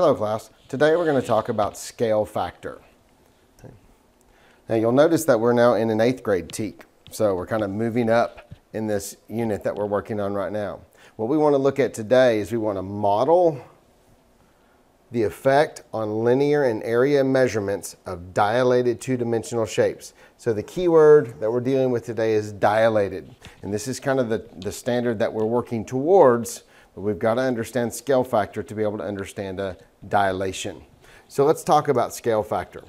Hello class. Today we're going to talk about scale factor. Now you'll notice that we're now in an 8th grade TEK. So we're kind of moving up in this unit that we're working on right now. What we want to look at today is we want to model the effect on linear and area measurements of dilated two-dimensional shapes. So the key word that we're dealing with today is dilated. And this is kind of the standard that we're working towards, but we've got to understand scale factor to be able to understand a dilation. So let's talk about scale factor.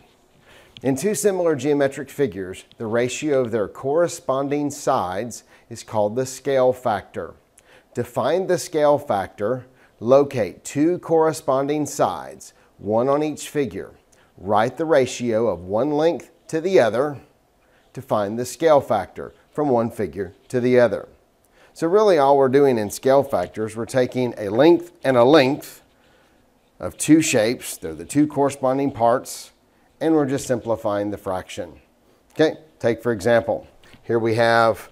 In two similar geometric figures, the ratio of their corresponding sides is called the scale factor. To find the scale factor, locate two corresponding sides, one on each figure. Write the ratio of one length to the other to find the scale factor from one figure to the other. So really all we're doing in scale factor is we're taking a length and a length of two shapes. They're the two corresponding parts, and we're just simplifying the fraction. Okay, take for example, here we have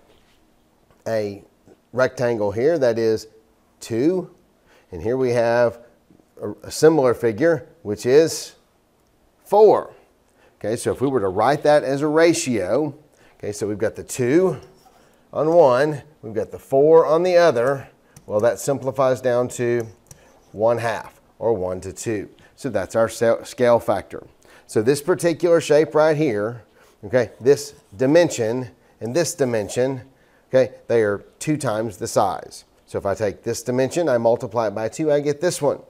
a rectangle here that is 2. And here we have a similar figure, which is 4. Okay, so if we were to write that as a ratio, okay, so we've got the 2 on one, we've got the 4 on the other, well, that simplifies down to 1/2, or 1 to 2. So that's our scale factor. So this particular shape right here, okay, this dimension and this dimension, okay, they are 2 times the size. So if I take this dimension, I multiply it by 2, I get this one.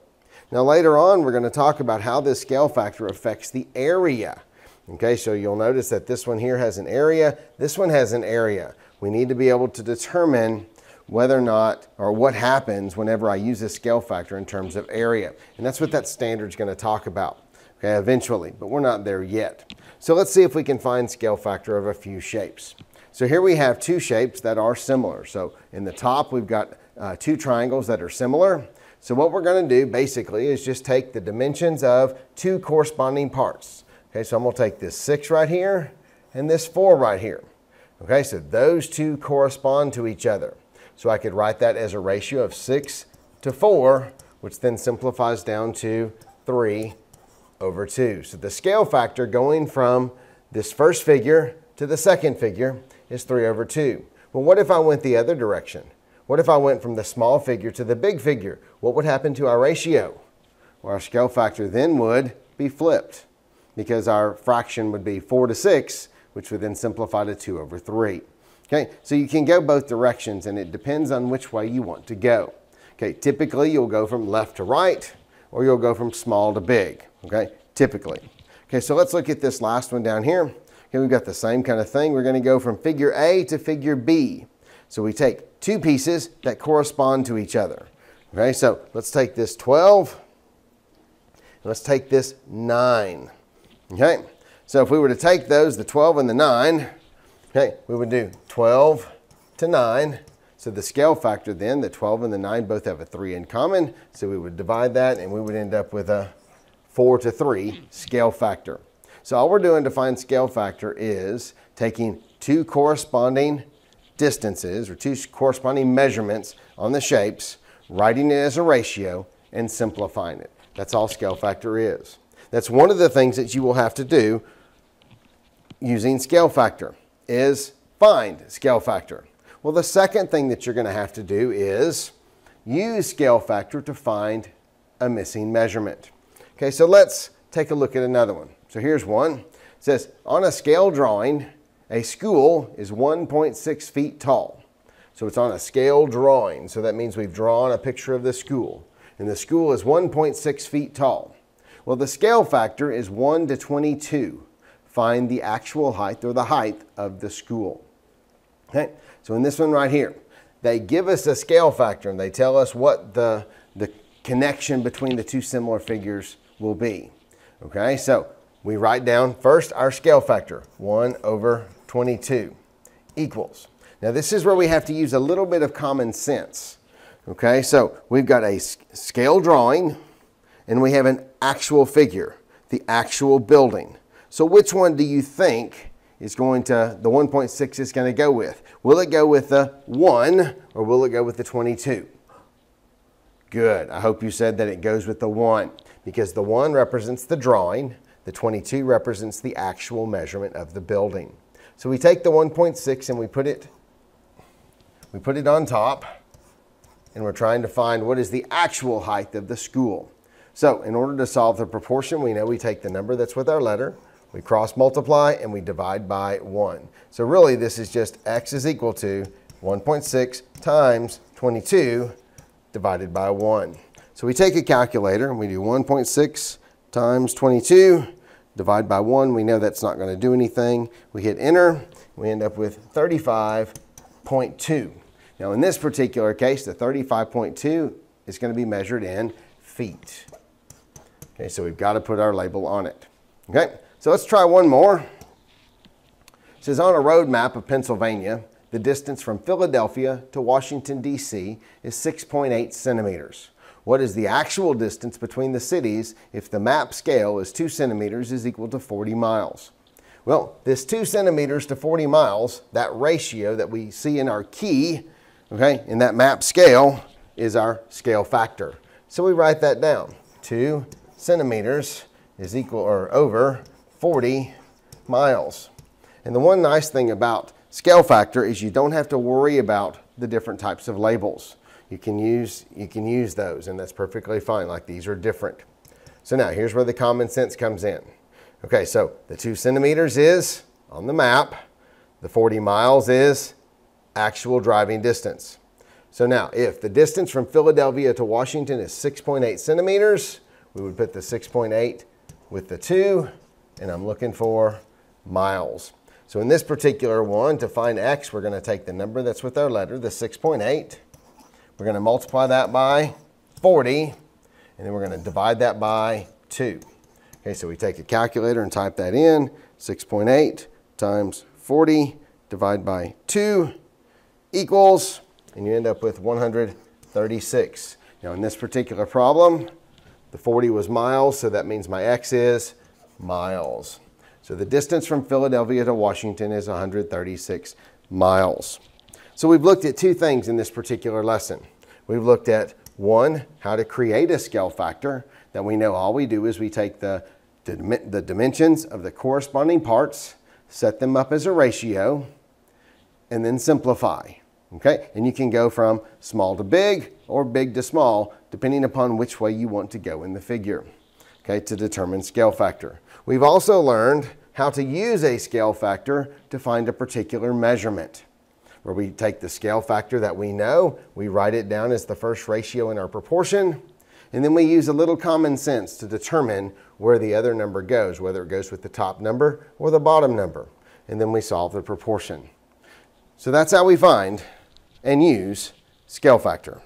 Now later on, we're going to talk about how this scale factor affects the area. Okay, so you'll notice that this one here has an area, this one has an area. We need to be able to determine whether or not, or what happens whenever I use this scale factor in terms of area. And that's what that standard is going to talk about, okay, eventually, but we're not there yet. So let's see if we can find scale factor of a few shapes. So here we have two shapes that are similar. So in the top, we've got two triangles that are similar. So what we're going to do basically is just take the dimensions of two corresponding parts. Okay, so I'm going to take this 6 right here and this 4 right here. Okay, so those two correspond to each other. So I could write that as a ratio of 6 to 4, which then simplifies down to 3/2. So the scale factor going from this first figure to the second figure is 3/2. Well, what if I went the other direction? What if I went from the small figure to the big figure? What would happen to our ratio? Well, our scale factor then would be flipped because our fraction would be 4 to 6, which would then simplify to 2/3. Okay, so you can go both directions and it depends on which way you want to go. Okay, typically you'll go from left to right or you'll go from small to big, okay, typically. Okay, so let's look at this last one down here. Okay, we've got the same kind of thing. We're going to go from figure A to figure B. So we take two pieces that correspond to each other. Okay, so let's take this 12 and let's take this 9. Okay, so if we were to take those, the 12 and the 9, okay, we would do 12 to 9. So the scale factor then, the 12 and the 9 both have a 3 in common. So we would divide that and we would end up with a 4/3 scale factor. So all we're doing to find scale factor is taking two corresponding distances or two corresponding measurements on the shapes, writing it as a ratio, and simplifying it. That's all scale factor is. That's one of the things that you will have to do using scale factor is find scale factor. Well, the second thing that you're going to have to do is use scale factor to find a missing measurement. Okay, so let's take a look at another one. So here's one. It says, on a scale drawing, a school is 1.6 feet tall. So it's on a scale drawing. So that means we've drawn a picture of the school. And the school is 1.6 feet tall. Well, the scale factor is 1 to 22. Find the actual height or the height of the school. Okay, so in this one right here, they give us a scale factor and they tell us what the connection between the two similar figures will be. Okay, so we write down first our scale factor, 1/22 equals. Now this is where we have to use a little bit of common sense. Okay, so we've got a scale drawing and we have an actual figure, the actual building. So which one do you think is going to, the 1.6 is going to go with? Will it go with the 1 or will it go with the 22? Good. I hope you said that it goes with the 1 because the 1 represents the drawing, the 22 represents the actual measurement of the building. So we take the 1.6 and we put it on top, and we're trying to find what is the actual height of the school. So in order to solve the proportion, we know we take the number that's with our letter, we cross multiply, and we divide by 1. So really this is just x is equal to 1.6 times 22 divided by 1. So we take a calculator and we do 1.6 times 22 divide by 1. We know that's not going to do anything. We hit enter. We end up with 35.2. Now in this particular case, the 35.2 is going to be measured in feet. Okay, so we've got to put our label on it. Okay, so let's try one more. It says on a road map of Pennsylvania, the distance from Philadelphia to Washington, D.C. is 6.8 centimeters. What is the actual distance between the cities if the map scale is 2 centimeters is equal to 40 miles? Well, this 2 centimeters to 40 miles, that ratio that we see in our key, okay, in that map scale, is our scale factor. So we write that down. 2 centimeters is equal or over 40 miles. And the one nice thing about scale factor is you don't have to worry about the different types of labels. You can use those, and that's perfectly fine. Like, these are different. So now here's where the common sense comes in. Okay, so the 2 centimeters is on the map. The 40 miles is actual driving distance. So now if the distance from Philadelphia to Washington is 6.8 centimeters, we would put the 6.8 with the 2, and I'm looking for miles. So in this particular one, to find x, we're going to take the number that's with our letter, the 6.8. We're going to multiply that by 40, and then we're going to divide that by 2. Okay, so we take a calculator and type that in. 6.8 times 40 divided by 2 equals, and you end up with 136. Now in this particular problem, the 40 was miles, so that means my x is miles. So the distance from Philadelphia to Washington is 136 miles. So we've looked at two things in this particular lesson. We've looked at, one, how to create a scale factor. That we know all we do is we take the dimensions of the corresponding parts, set them up as a ratio, and then simplify. Okay? And you can go from small to big or big to small, depending upon which way you want to go in the figure, okay, to determine scale factor. We've also learned how to use a scale factor to find a particular measurement, where we take the scale factor that we know, we write it down as the first ratio in our proportion, and then we use a little common sense to determine where the other number goes, whether it goes with the top number or the bottom number, and then we solve the proportion. So that's how we find and use scale factor.